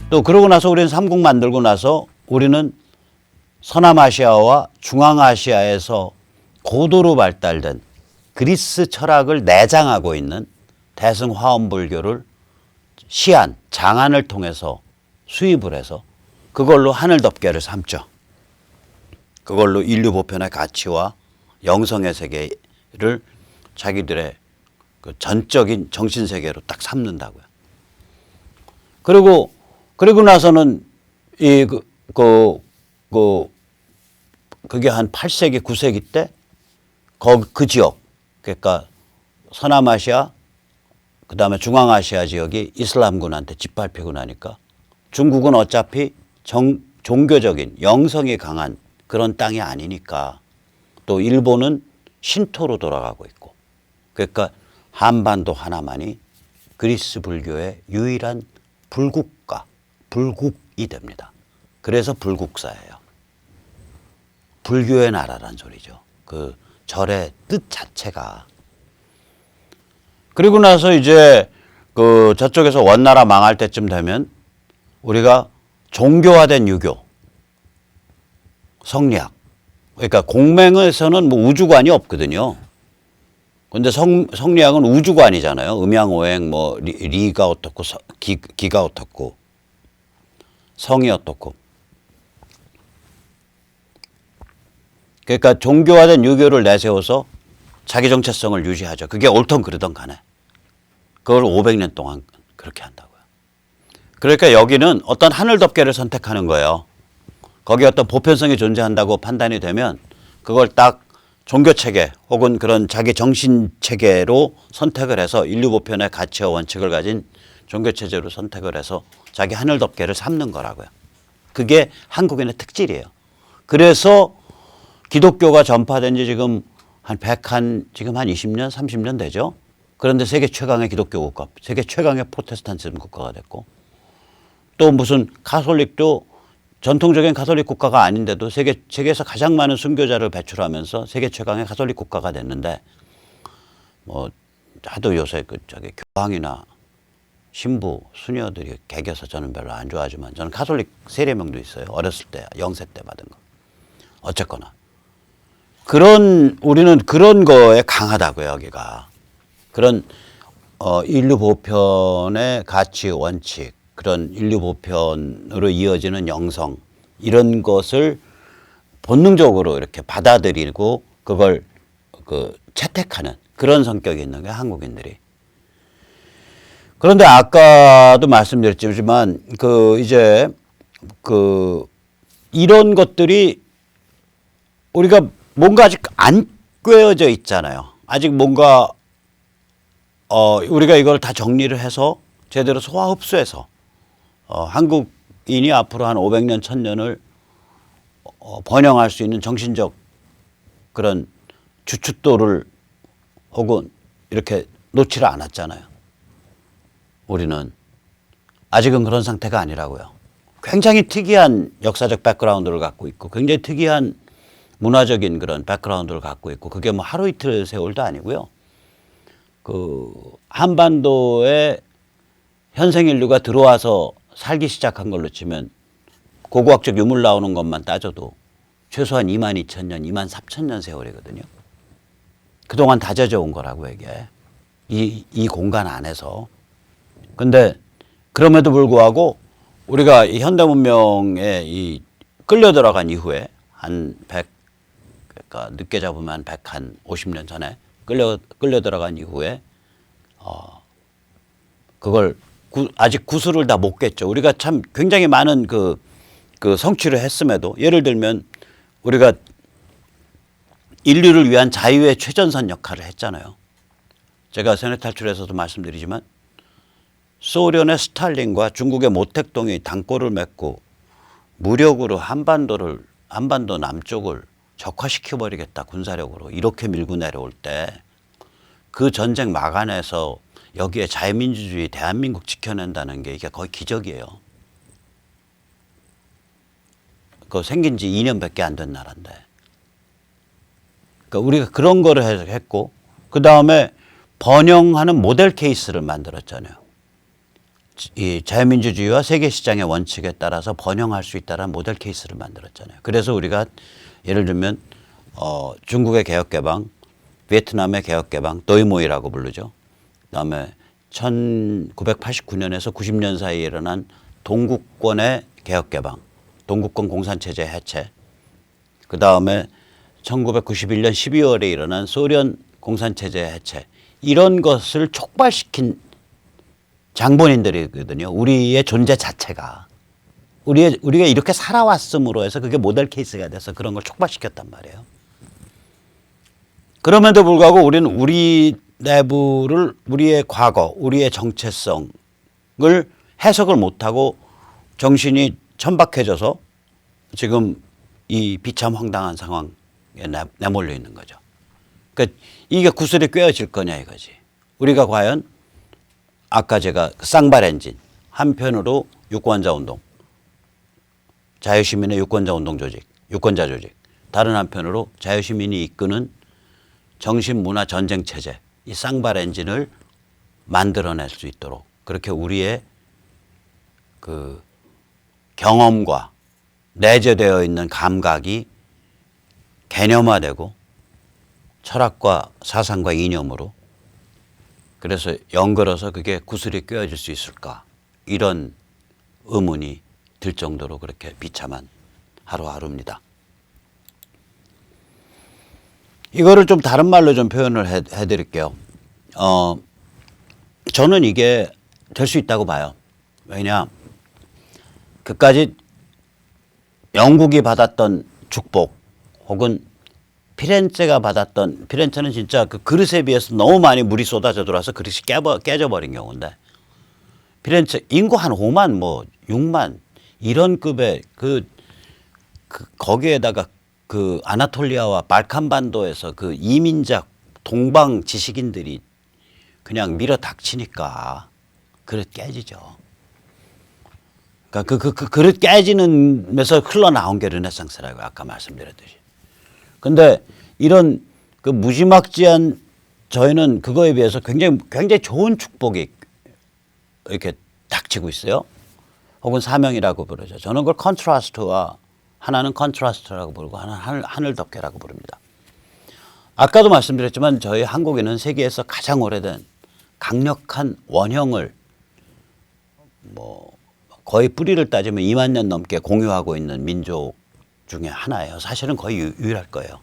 또 그러고 나서 우리는 삼국 만들고 나서 우리는 서남아시아와 중앙아시아에서 고도로 발달된 그리스 철학을 내장하고 있는 대승화엄불교를 시안, 장안을 통해서 수입을 해서 그걸로 하늘덮개를 삼죠. 그걸로 인류 보편의 가치와 영성의 세계를 자기들의 그 전적인 정신세계로 딱 삼는다고요. 그리고 나서는 그게 한 8세기, 9세기 때 그 지역, 그러니까 서남아시아, 그 다음에 중앙아시아 지역이 이슬람군한테 짓밟히고 나니까 중국은 어차피 종교적인 영성이 강한 그런 땅이 아니니까 또 일본은 신토로 돌아가고 있고 그러니까 한반도 하나만이 그리스 불교의 유일한 불국가, 불국이 됩니다. 그래서 불국사예요. 불교의 나라란 소리죠. 그 절의 뜻 자체가. 그리고 나서 이제 그 저쪽에서 원나라 망할 때쯤 되면 우리가 종교화된 유교, 성리학. 그러니까 공맹에서는 뭐 우주관이 없거든요. 근데 성리학은 우주관이잖아요. 음양오행, 뭐 리가 어떻고 기가 어떻고 성이 어떻고. 그러니까 종교화된 유교를 내세워서 자기 정체성을 유지하죠. 그게 옳든 그르든 간에. 그걸 500년 동안 그렇게 한다고요. 그러니까 여기는 어떤 하늘덮개를 선택하는 거예요. 거기 어떤 보편성이 존재한다고 판단이 되면 그걸 딱 종교체계 혹은 그런 자기 정신체계로 선택을 해서 인류 보편의 가치와 원칙을 가진 종교체제로 선택을 해서 자기 하늘덮개를 삼는 거라고요. 그게 한국인의 특질이에요. 그래서 기독교가 전파된 지 지금 지금 한 20년, 30년 되죠. 그런데 세계 최강의 기독교 국가, 세계 최강의 프로테스탄티즘 국가가 됐고 또 무슨 가톨릭도 전통적인 가톨릭 국가가 아닌데도 세계에서 가장 많은 순교자를 배출하면서 세계 최강의 가톨릭 국가가 됐는데 뭐 하도 요새 교황이나 신부, 수녀들이 개겨서 저는 별로 안 좋아하지만 저는 가톨릭 세례명도 있어요. 어렸을 때, 영세 때 받은 거. 어쨌거나. 우리는 그런 거에 강하다고요, 여기가. 그런, 인류 보편의 가치, 원칙, 그런 인류 보편으로 이어지는 영성, 이런 것을 본능적으로 이렇게 받아들이고 그걸 채택하는 그런 성격이 있는 게 한국인들이. 그런데 아까도 말씀드렸지만, 이런 것들이 우리가 뭔가 아직 안 꿰어져 있잖아요. 아직 뭔가, 우리가 이걸 다 정리를 해서 제대로 소화 흡수해서, 한국인이 앞으로 한 500년, 1000년을 번영할 수 있는 정신적 그런 주춧돌을 혹은 이렇게 놓지를 않았잖아요. 우리는 아직은 그런 상태가 아니라고요. 굉장히 특이한 역사적 백그라운드를 갖고 있고 굉장히 특이한 문화적인 그런 백그라운드를 갖고 있고 그게 뭐 하루 이틀 세월도 아니고요. 그 한반도에 현생 인류가 들어와서 살기 시작한 걸로 치면 고고학적 유물 나오는 것만 따져도 최소한 22,000년, 24,000년 세월이거든요. 그동안 다져져 온 거라고 이게. 이 공간 안에서. 근데 그럼에도 불구하고 우리가 이 현대 문명에 이 끌려 들어간 이후에 그러니까 늦게 잡으면 150년 전에 끌려 들어간 이후에 그걸 아직 구술을 다 못 깼죠. 우리가 참 굉장히 많은 그 성취를 했음에도 예를 들면 우리가 인류를 위한 자유의 최전선 역할을 했잖아요. 제가 세뇌탈출에서도 말씀드리지만 소련의 스탈린과 중국의 모택동이 단골을 맺고 무력으로 한반도 남쪽을 적화시켜버리겠다 군사력으로 이렇게 밀고 내려올 때 그 전쟁 막아내서 여기에 자유민주주의 대한민국 지켜낸다는 게 이게 거의 기적이에요. 그거 생긴 지 2년밖에 안 된 나라인데. 그러니까 우리가 그런 거를 했고 그 다음에 번영하는 모델 케이스를 만들었잖아요. 이 자유민주주의와 세계시장의 원칙에 따라서 번영할 수 있다는 모델 케이스를 만들었잖아요. 그래서 우리가 예를 들면 중국의 개혁개방, 베트남의 개혁개방, 도이모이라고 부르죠. 그다음에 1989년에서 90년 사이에 일어난 동구권의 개혁개방, 동구권 공산체제 해체, 그다음에 1991년 12월에 일어난 소련 공산체제 해체, 이런 것을 촉발시킨 장본인들이거든요. 우리의 존재 자체가. 우리가 이렇게 살아왔음으로 해서 그게 모델 케이스가 돼서 그런 걸 촉발시켰단 말이에요. 그럼에도 불구하고 우리는 우리 내부를, 우리의 과거, 우리의 정체성을 해석을 못하고 정신이 천박해져서 지금 이 비참 황당한 상황에 내몰려 있는 거죠. 그러니까 이게 구슬이 꿰어질 거냐 이거지. 우리가 과연 아까 제가 쌍발 엔진, 한편으로 유권자 운동, 자유시민의 유권자 운동 조직, 유권자 조직, 다른 한편으로 자유시민이 이끄는 정신문화 전쟁 체제, 이 쌍발 엔진을 만들어낼 수 있도록 그렇게 우리의 그 경험과 내재되어 있는 감각이 개념화되고 철학과 사상과 이념으로, 그래서 연걸어서 그게 구슬이 꿰어질 수 있을까, 이런 의문이 들 정도로 그렇게 비참한 하루하루입니다. 이거를 좀 다른 말로 좀 표현을 해드릴게요. 저는 이게 될 수 있다고 봐요. 왜냐, 그까지 영국이 받았던 축복, 혹은 피렌체가 받았던, 피렌체는 진짜 그 그릇에 비해서 너무 많이 물이 쏟아져 들어와서 그릇이 깨져버린 경우인데, 피렌체 인구 한 5만 뭐 6만 이런 급의 거기에다가 그 아나톨리아와 발칸반도에서 그 이민자 동방 지식인들이 그냥 밀어 닥치니까 그릇 깨지죠. 그러니까 그 그릇 깨지는면서 흘러나온 게 르네상스라고 아까 말씀드렸듯이. 근데 이런 그 무지막지한, 저희는 그거에 비해서 굉장히 좋은 축복이 이렇게 닥치고 있어요. 혹은 사명이라고 부르죠. 저는 그걸 컨트라스트와, 하나는 컨트라스트라고 부르고 하나는 하늘 덮개라고 부릅니다. 아까도 말씀드렸지만 저희 한국에는 세계에서 가장 오래된 강력한 원형을 뭐 거의 뿌리를 따지면 2만 년 넘게 공유하고 있는 민족 중에 하나예요. 사실은 거의 유일할 거예요.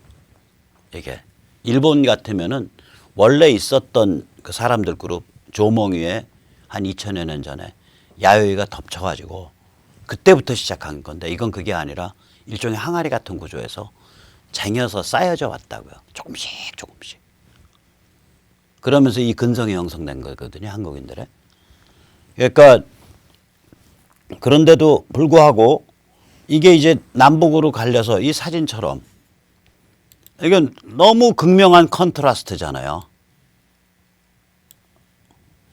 이게 일본 같으면은 원래 있었던 그 사람들 그룹 조몽위에 한 2000여 년 전에 야요이가 덮쳐가지고 그때부터 시작한 건데, 이건 그게 아니라 일종의 항아리 같은 구조에서 쟁여서 쌓여져 왔다고요. 조금씩 조금씩. 그러면서 이 근성이 형성된 거거든요, 한국인들의. 그러니까 그런데도 불구하고 이게 이제 남북으로 갈려서 이 사진처럼, 이건 너무 극명한 컨트라스트잖아요.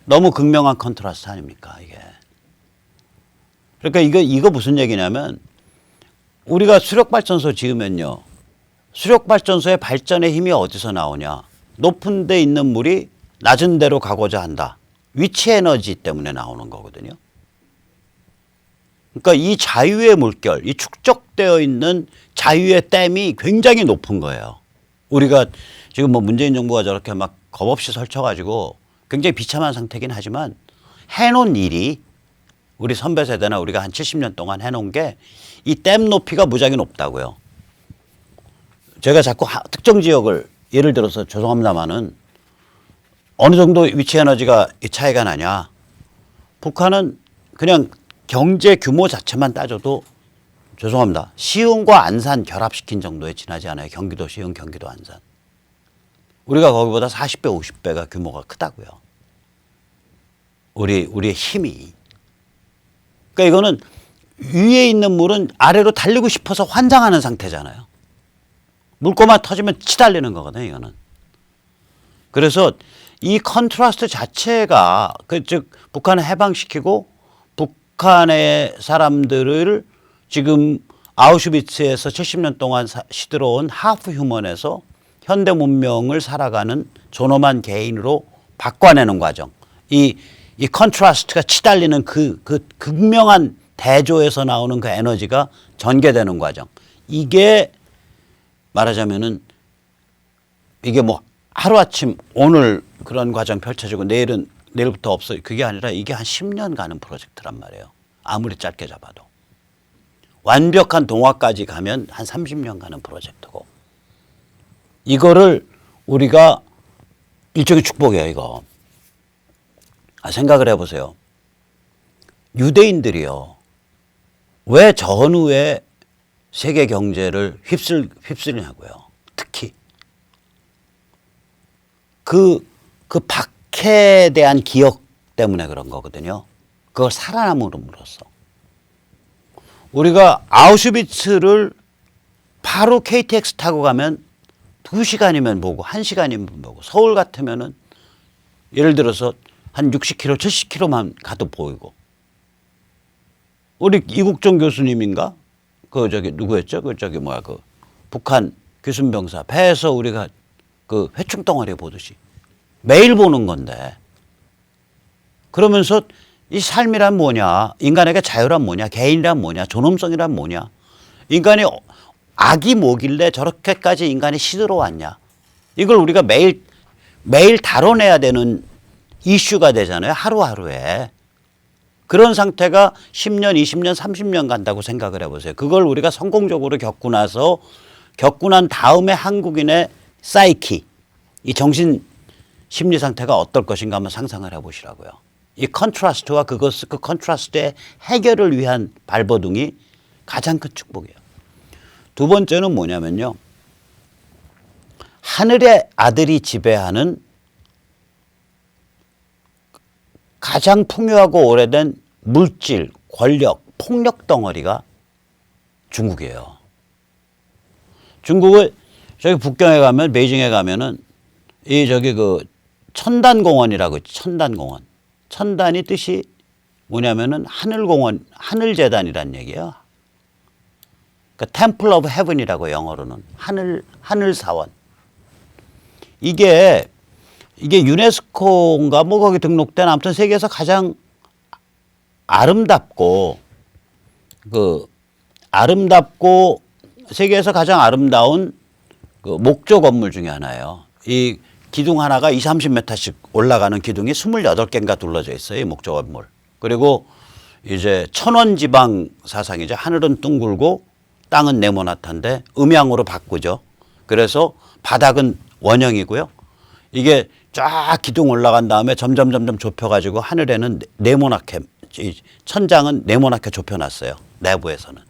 너무 극명한 컨트라스트 아닙니까, 이게. 그러니까 이거 무슨 얘기냐면, 우리가 수력발전소 지으면요, 수력발전소의 발전의 힘이 어디서 나오냐. 높은 데 있는 물이 낮은 데로 가고자 한다. 위치 에너지 때문에 나오는 거거든요. 그러니까 이 자유의 물결, 이 축적되어 있는 자유의 댐이 굉장히 높은 거예요. 우리가 지금 뭐 문재인 정부가 저렇게 막 겁없이 설쳐가지고 굉장히 비참한 상태긴 하지만 해놓은 일이, 우리 선배 세대나 우리가 한 70년 동안 해놓은 게 이 댐 높이가 무지하게 높다고요. 제가 자꾸 특정 지역을 예를 들어서 죄송합니다만은 어느 정도 위치 에너지가 차이가 나냐. 북한은 그냥 경제 규모 자체만 따져도 죄송합니다, 시흥과 안산 결합시킨 정도에 지나지 않아요. 경기도 시흥, 경기도 안산. 우리가 거기보다 40배, 50배가 규모가 크다고요. 우리의 힘이. 그러니까 이거는 위에 있는 물은 아래로 달리고 싶어서 환장하는 상태잖아요. 물꼬만 터지면 치달리는 거거든요, 이거는. 그래서 이 컨트라스트 자체가, 즉 북한을 해방시키고 북한의 사람들을 지금 아우슈비츠에서 70년 동안 시들어온 하프 휴먼에서 현대 문명을 살아가는 존엄한 개인으로 바꿔내는 과정. 이 이 컨트라스트가 치달리는 그 극명한 대조에서 나오는 그 에너지가 전개되는 과정. 이게 말하자면은 이게 뭐 하루아침 오늘 그런 과정 펼쳐지고 내일부터 없어요. 그게 아니라 이게 한 10년 가는 프로젝트란 말이에요. 아무리 짧게 잡아도. 완벽한 동화까지 가면 한 30년 가는 프로젝트고. 이거를 우리가 일종의 축복이에요, 이거. 생각을 해보세요. 유대인들이요. 왜 전후에 세계 경제를 휩쓸냐고요. 특히. 그 박해에 대한 기억 때문에 그런 거거든요. 그걸 살아남음으로써. 우리가 아우슈비츠를 바로 KTX 타고 가면 2시간이면 보고 1시간이면 보고 서울 같으면은 예를 들어서 한 60km, 70km만 가도 보이고. 우리 이국종 교수님인가? 누구였죠? 북한 귀순병사 배에서 우리가 그 회충덩어리 보듯이 매일 보는 건데 그러면서 이 삶이란 뭐냐? 인간에게 자유란 뭐냐? 개인이란 뭐냐? 존엄성이란 뭐냐? 인간이 악이 뭐길래 저렇게까지 인간이 시들어왔냐? 이걸 우리가 매일 다뤄내야 되는 이슈가 되잖아요. 하루하루에. 그런 상태가 10년, 20년, 30년 간다고 생각을 해보세요. 그걸 우리가 성공적으로 겪고 난 다음에 한국인의 사이키, 이 정신 심리 상태가 어떨 것인가 한번 상상을 해보시라고요. 이 컨트라스트와 그 컨트라스트의 해결을 위한 발버둥이 가장 큰 축복이에요. 두 번째는 뭐냐면요. 하늘의 아들이 지배하는 가장 풍요하고 오래된 물질, 권력, 폭력 덩어리가 중국이에요. 중국을 저기 북경에 가면 베이징에 가면은 천단공원이라고 있죠. 천단공원. 천단이 뜻이 뭐냐면은 하늘공원, 하늘재단이란 얘기예요. 그러니까 Temple of Heaven이라고 영어로는 하늘사원. 이게 유네스코인가 뭐 거기 등록된 아무튼 세계에서 가장 아름답고 세계에서 가장 아름다운 그 목조 건물 중에 하나예요. 이 기둥 하나가 20-30m씩 올라가는 기둥이 28개인가 둘러져 있어요. 이 목조 건물. 그리고 이제 천원지방 사상이죠. 하늘은 둥글고 땅은 네모나탄데 음양으로 바꾸죠. 그래서 바닥은 원형이고요. 이게 쫙 기둥 올라간 다음에 점점 좁혀가지고 하늘에는 네모나게, 천장은 네모나게 좁혀놨어요. 내부에서는.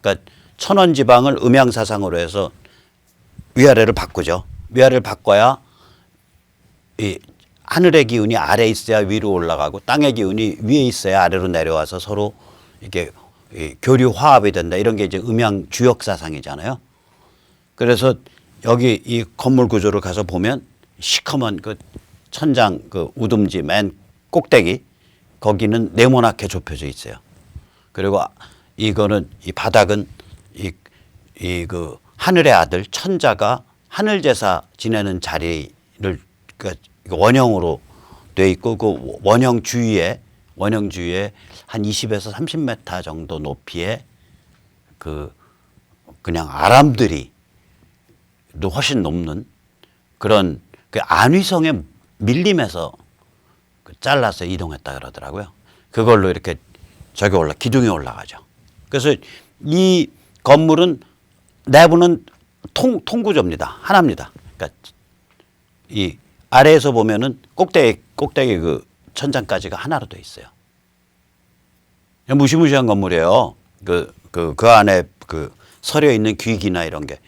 그러니까 천원지방을 음양사상으로 해서 위아래를 바꾸죠. 위아래를 바꿔야 이 하늘의 기운이 아래에 있어야 위로 올라가고 땅의 기운이 위에 있어야 아래로 내려와서 서로 이게 교류 화합이 된다. 이런 게 이제 음양 주역사상이잖아요. 그래서 여기 이 건물 구조를 가서 보면 시커먼 그 천장 그 우듬지 맨 꼭대기 거기는 네모나게 좁혀져 있어요. 그리고 이거는 이 바닥은 그 하늘의 아들 천자가 하늘 제사 지내는 자리를 그러니까 원형으로 돼 있고 그 원형 주위에 한 20에서 30m 정도 높이의 그냥 아람들이 훨씬 높는 그런 그 안위성의 밀림에서 잘라서 이동했다 그러더라고요. 그걸로 이렇게 기둥에 올라가죠. 그래서 이 건물은 내부는 통구조입니다. 하나입니다. 그러니까 이 아래에서 보면은 꼭대기 그 천장까지가 하나로 돼 있어요. 무시무시한 건물이에요. 그 안에 그 서려 있는 귀기나 이런 게.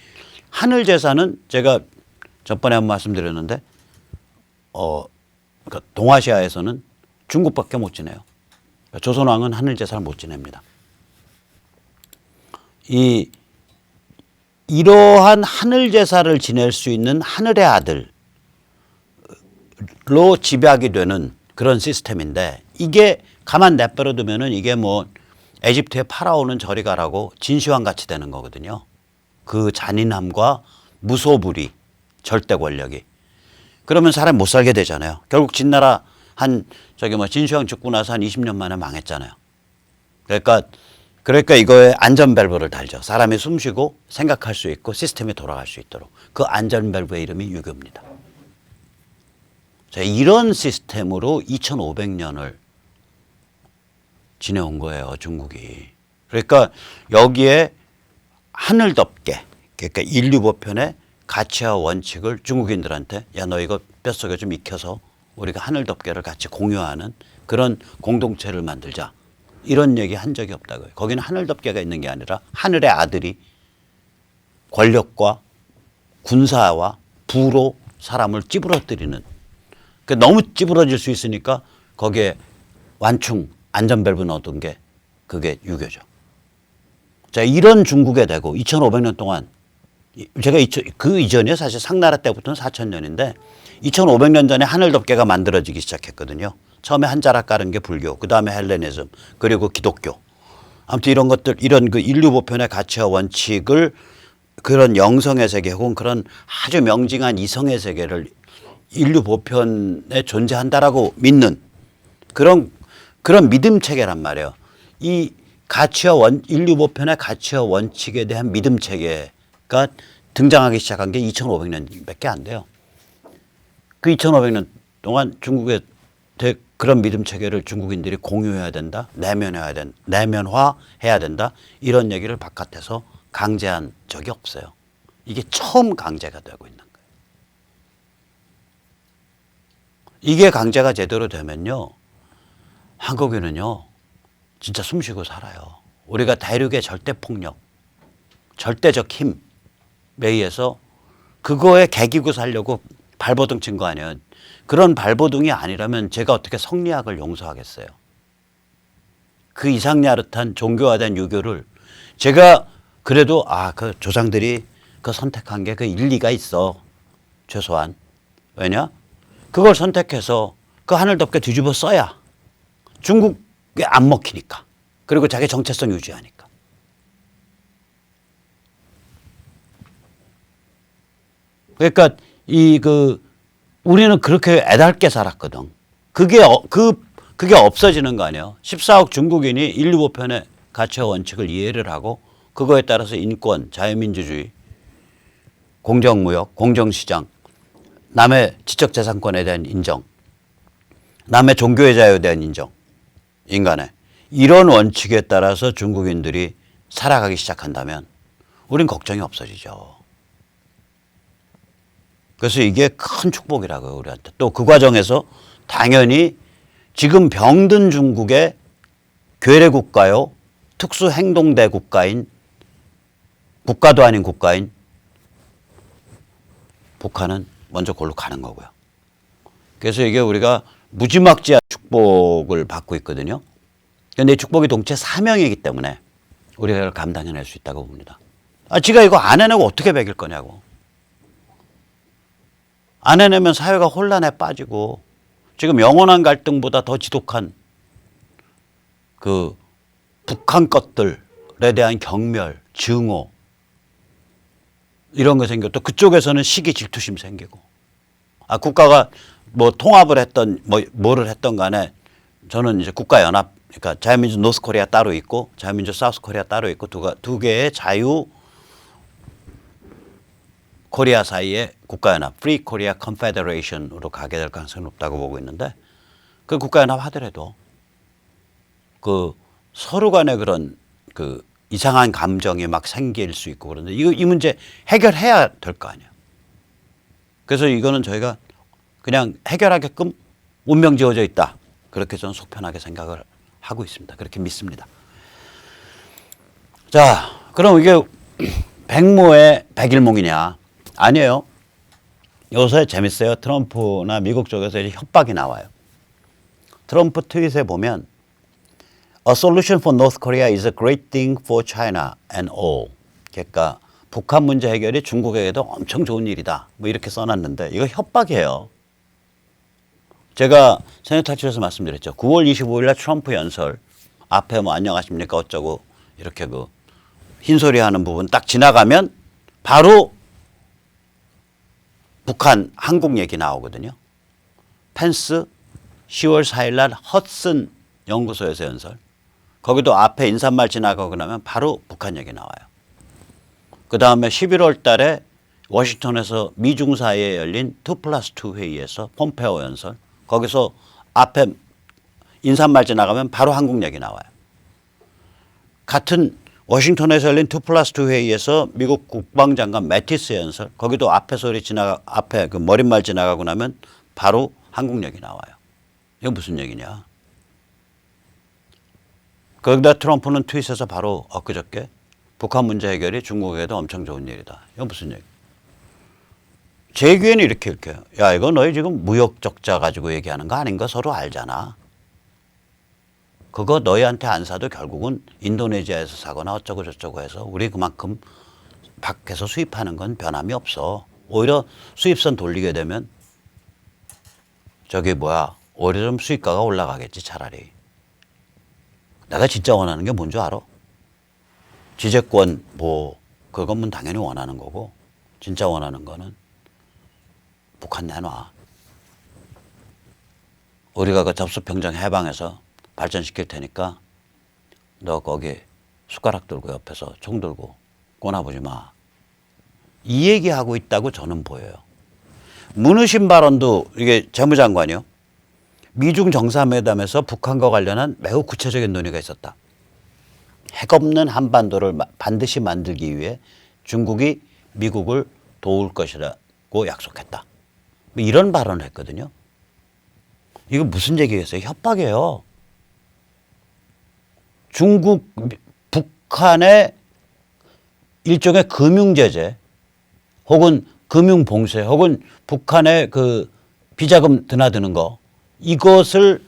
하늘 제사는 제가 전번에 한번 말씀드렸는데, 그러니까 동아시아에서는 중국밖에 못 지내요. 그러니까 조선왕은 하늘 제사를 못 지냅니다. 이러한 하늘 제사를 지낼 수 있는 하늘의 아들로 지배하게 되는 그런 시스템인데 이게 가만 내버려 두면은 이게 뭐 에집트의 파라오는 저리 가라고 진시황 같이 되는 거거든요. 그 잔인함과 무소불위, 절대 권력이. 그러면 사람이 못 살게 되잖아요. 결국 진나라 진시황 죽고 나서 한 20년 만에 망했잖아요. 그러니까 이거에 안전 밸브를 달죠. 사람이 숨 쉬고 생각할 수 있고 시스템이 돌아갈 수 있도록. 그 안전 밸브의 이름이 유교입니다. 자, 이런 시스템으로 2500년을 지내온 거예요, 중국이. 그러니까 여기에 하늘 덮개, 그러니까 인류 보편의 가치와 원칙을 중국인들한테 야, 너 이거 뼛속에 좀 익혀서 우리가 하늘 덮개를 같이 공유하는 그런 공동체를 만들자. 이런 얘기 한 적이 없다고요. 거기는 하늘 덮개가 있는 게 아니라 하늘의 아들이 권력과 군사와 부로 사람을 찌부러뜨리는, 너무 찌부러질 수 있으니까 거기에 완충 안전 밸브 넣어둔 게 그게 유교죠. 자, 이런 중국에 대고 2500년 동안, 제가 그 이전에 사실 상나라 때부터는 4000년인데 2500년 전에 하늘 덮개가 만들어지기 시작했거든요. 처음에 한자락 깔은 게 불교, 그 다음에 헬레니즘, 그리고 기독교. 아무튼 이런 것들, 이런 그 인류 보편의 가치와 원칙을 그런 영성의 세계 혹은 그런 아주 명징한 이성의 세계를 인류 보편에 존재한다라고 믿는 그런 믿음 체계란 말이에요. 이 인류 보편의 가치와 원칙에 대한 믿음 체계가 등장하기 시작한 게 2500년밖에 안 돼요. 그 2500년 동안 중국의 그런 믿음 체계를 중국인들이 공유해야 된다, 내면화해야 된다, 이런 얘기를 바깥에서 강제한 적이 없어요. 이게 처음 강제가 되고 있는 거예요. 이게 강제가 제대로 되면요, 한국인은요 진짜 숨쉬고 살아요. 우리가 대륙의 절대 폭력, 절대적 힘에 의해서 그거에 개기고 살려고 발버둥 친 거 아니에요. 그런 발버둥이 아니라면 제가 어떻게 성리학을 용서하겠어요. 그 이상야릇한 종교화된 유교를 제가 그래도 그 조상들이 그 선택한 게 그 일리가 있어. 최소한. 왜냐? 그걸 선택해서 그 하늘 덮개 뒤집어 써야 중국에 안 먹히니까. 그리고 자기 정체성 유지하니까. 그러니까 우리는 그렇게 애달게 살았거든. 그게 없어지는 거 아니에요. 14억 중국인이 인류 보편의 가치와 원칙을 이해를 하고 그거에 따라서 인권, 자유민주주의, 공정무역, 공정시장, 남의 지적재산권에 대한 인정, 남의 종교의 자유에 대한 인정, 인간의 이런 원칙에 따라서 중국인들이 살아가기 시작한다면 우린 걱정이 없어지죠. 그래서 이게 큰 축복이라고요, 우리한테. 또 그 과정에서 당연히 지금 병든 중국의 괴뢰 국가요, 특수행동대 국가인, 국가도 아닌 국가인 북한은 먼저 골로 가는 거고요. 그래서 이게 우리가 무지막지한 축복을 받고 있거든요. 그런데 이 축복이 동시에 사명이기 때문에 우리가 이걸 감당해낼 수 있다고 봅니다. 지가 이거 안 해내고 어떻게 먹일 거냐고. 안 해내면 사회가 혼란에 빠지고 지금 영원한 갈등보다 더 지독한 그 북한 것들에 대한 경멸, 증오 이런 거 생겨. 또 그쪽에서는 시기 질투심 생기고. 국가가 뭐 통합을 했던 뭐를 했던 간에 저는 이제 국가연합, 그러니까 자유민주 노스코리아 따로 있고 자유민주 사우스코리아 따로 있고 두 개의 자유 코리아 사이에 국가연합, Free Korea Confederation으로 가게 될 가능성이 높다고 보고 있는데, 그 국가연합 하더라도 그 서로 간에 그런 그 이상한 감정이 막 생길 수 있고 그런데 이 문제 해결해야 될 거 아니에요. 그래서 이거는 저희가 그냥 해결하게끔 운명 지어져 있다. 그렇게 저는 속편하게 생각을 하고 있습니다. 그렇게 믿습니다. 자, 그럼 이게 백모의 백일몽이냐? 아니에요. 요새 재밌어요. 트럼프나 미국 쪽에서 이제 협박이 나와요. 트럼프 트윗에 보면 A solution for North Korea is a great thing for China and all. 그러니까 북한 문제 해결이 중국에게도 엄청 좋은 일이다. 뭐 이렇게 써놨는데 이거 협박이에요. 제가 세네탈출에서 말씀드렸죠. 9월 25일 날 트럼프 연설 앞에 뭐 안녕하십니까 어쩌고 이렇게 그 흰소리 하는 부분 딱 지나가면 바로 북한 한국 얘기 나오거든요. 펜스 10월 4일 날 허슨 연구소에서 연설. 거기도 앞에 인사말 지나가고 나면 바로 북한 얘기 나와요. 그 다음에 11월 달에 워싱턴에서 미중 사이에 열린 2+2 회의에서 폼페오 연설. 거기서 앞에 인사말 지나가면 바로 한국 얘기 나와요. 같은 워싱턴에서 열린 2+2 회의에서 미국 국방장관 매티스 연설. 거기도 앞에 그 머릿말 지나가고 나면 바로 한국 얘기 나와요. 이거 무슨 얘기냐? 거기다 트럼프는 트윗에서 바로 엊그저께 북한 문제 해결이 중국에도 엄청 좋은 일이다. 이거 무슨 얘기? 제 귀에는 이렇게 읽혀요. 야, 이거 너희 지금 무역 적자 가지고 얘기하는 거 아닌 거 서로 알잖아. 그거 너희한테 안 사도 결국은 인도네시아에서 사거나 어쩌고 저쩌고 해서 우리 그만큼 밖에서 수입하는 건 변함이 없어. 오히려 수입선 돌리게 되면 오히려 좀 수입가가 올라가겠지 차라리. 내가 진짜 원하는 게 뭔 줄 알아? 지재권 그건 당연히 원하는 거고 진짜 원하는 거는 북한 내놔. 우리가 그 접수평정 해방해서 발전시킬 테니까 너 거기 숟가락 들고 옆에서 총 들고 꼬나보지 마. 이 얘기하고 있다고 저는 보여요. 문우신 발언도 이게 재무장관이요. 미중 정상회담에서 북한과 관련한 매우 구체적인 논의가 있었다. 핵 없는 한반도를 반드시 만들기 위해 중국이 미국을 도울 것이라고 약속했다. 이런 발언을 했거든요. 이거 무슨 얘기겠어요? 협박이에요. 중국, 북한의 일종의 금융제재 혹은 금융봉쇄 혹은 북한의 그 비자금 드나드는 거 이것을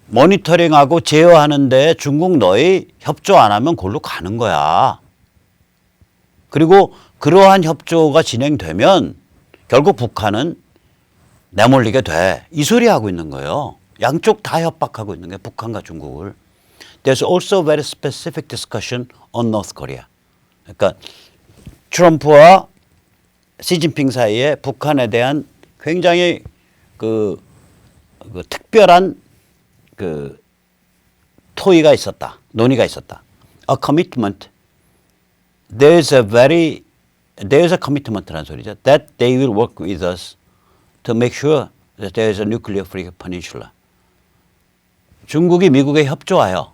모니터링하고 제어하는 데 중국 너희 협조 안 하면 골로 가는 거야. 그리고 그러한 협조가 진행되면 결국 북한은 내몰리게 돼. 이 소리 하고 있는 거예요. 양쪽 다 협박하고 있는 게 북한과 중국을. There's also very specific discussion on North Korea. 그러니까 트럼프와 시진핑 사이에 북한에 대한 굉장히 그 특별한 그 토의가 있었다. 논의가 있었다. A commitment. There's a commitment라는 소리죠. That they will work with us to make sure that there is a nuclear-free peninsula. 중국이 미국에 협조하여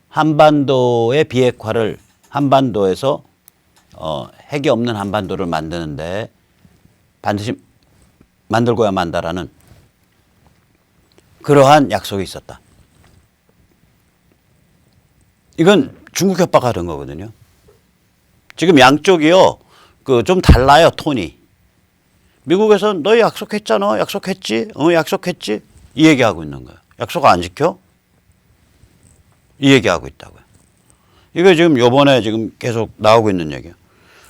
한반도의 비핵화를 한반도에서 핵이 없는 한반도를 만드는데 반드시 만들고야 만다라는 그러한 약속이 있었다. 이건 중국 협박하던 거거든요. 지금 양쪽이요, 좀 달라요, 톤이. 미국에서는 너희 약속했잖아. 약속했지? 약속했지? 이 얘기하고 있는 거예요. 약속 안 지켜? 이 얘기하고 있다고요. 이거 지금 요번에 지금 계속 나오고 있는 얘기예요.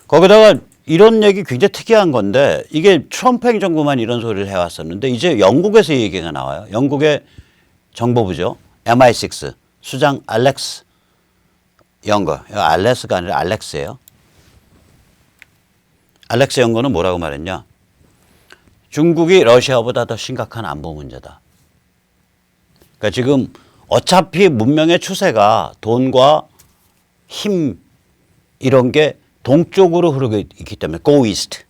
거기다가 이런 얘기 굉장히 특이한 건데 이게 트럼프 행정부만 이런 소리를 해왔었는데 이제 영국에서 이 얘기가 나와요. 영국의 정보부죠. MI6 수장 알렉스 연거. 알렉스가 아니라 알렉스예요. 알렉스 연거는 뭐라고 말했냐. 중국이 러시아보다 더 심각한 안보 문제다. 그러니까 지금 어차피 문명의 추세가 돈과 힘 이런 게 동쪽으로 흐르고 있기 때문에 go east.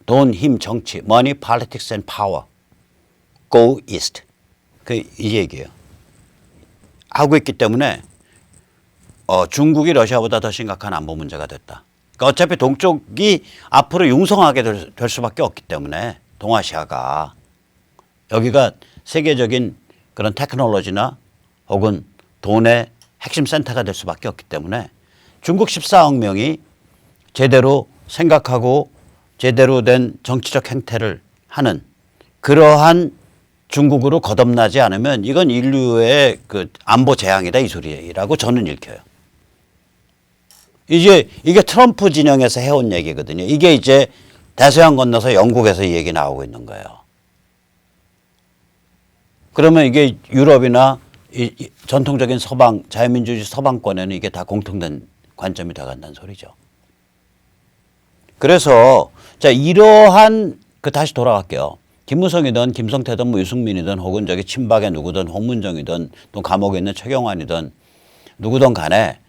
돈, 힘, 정치, money, politics and power. go east. 이 얘기예요. 하고 있기 때문에 중국이 러시아보다 더 심각한 안보 문제가 됐다. 그러니까 어차피 동쪽이 앞으로 융성하게 될 수밖에 없기 때문에 동아시아가 여기가 세계적인 그런 테크놀로지나 혹은 돈의 핵심 센터가 될 수밖에 없기 때문에 중국 14억 명이 제대로 생각하고 제대로 된 정치적 행태를 하는 그러한 중국으로 거듭나지 않으면 이건 인류의 그 안보 재앙이다 이 소리라고 저는 읽혀요. 이제 이게 트럼프 진영에서 해온 얘기거든요. 이게 이제 대서양 건너서 영국에서 이 얘기 나오고 있는 거예요. 그러면 이게 유럽이나 이 전통적인 서방, 자유민주주의 서방권에는 이게 다 공통된 관점이 돼간다는 소리죠. 그래서 자 이러한 다시 돌아갈게요. 김무성이든 김성태든 뭐 유승민이든 혹은 저기 친박의 누구든 홍문정이든 또 감옥에 있는 최경환이든 누구든 간에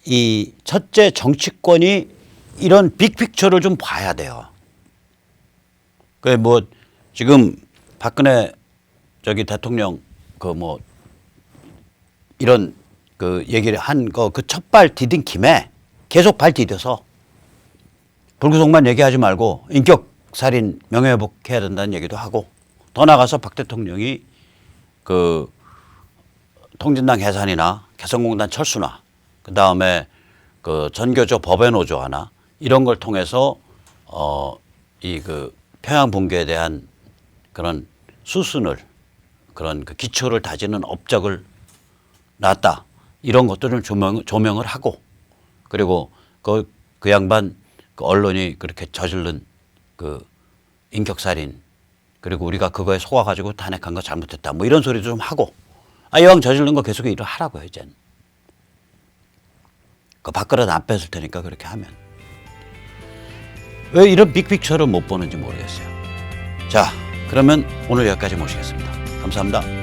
이 첫째 정치권이 이런 빅픽처를 좀 봐야 돼요. 그 뭐 지금 박근혜 저기 대통령 그 뭐 이런 그 얘기를 한 거 그 첫 발 디딘 김에 계속 발 디뎌서 불구속만 얘기하지 말고 인격살인 명예회복해야 된다는 얘기도 하고 더 나가서 박 대통령이 그 통진당 해산이나 개성공단 철수나 그 다음에 그 전교조 법외 노조 하나 이런 걸 통해서 이 그 평양 붕괴에 대한 그런 수순을 그런 그 기초를 다지는 업적을 놨다 이런 것들을 조명을 하고 그리고 그 양반 그 언론이 그렇게 저지른 그 인격살인 그리고 우리가 그거에 속아가지고 탄핵한 거 잘못했다 뭐 이런 소리도 좀 하고 이왕 저지른 거 계속 일을 하라고요 이제는. 그 밥그릇 안 뺏을 테니까 그렇게 하면. 왜 이런 빅픽처를 못 보는지 모르겠어요. 자, 그러면 오늘 여기까지 모시겠습니다. 감사합니다.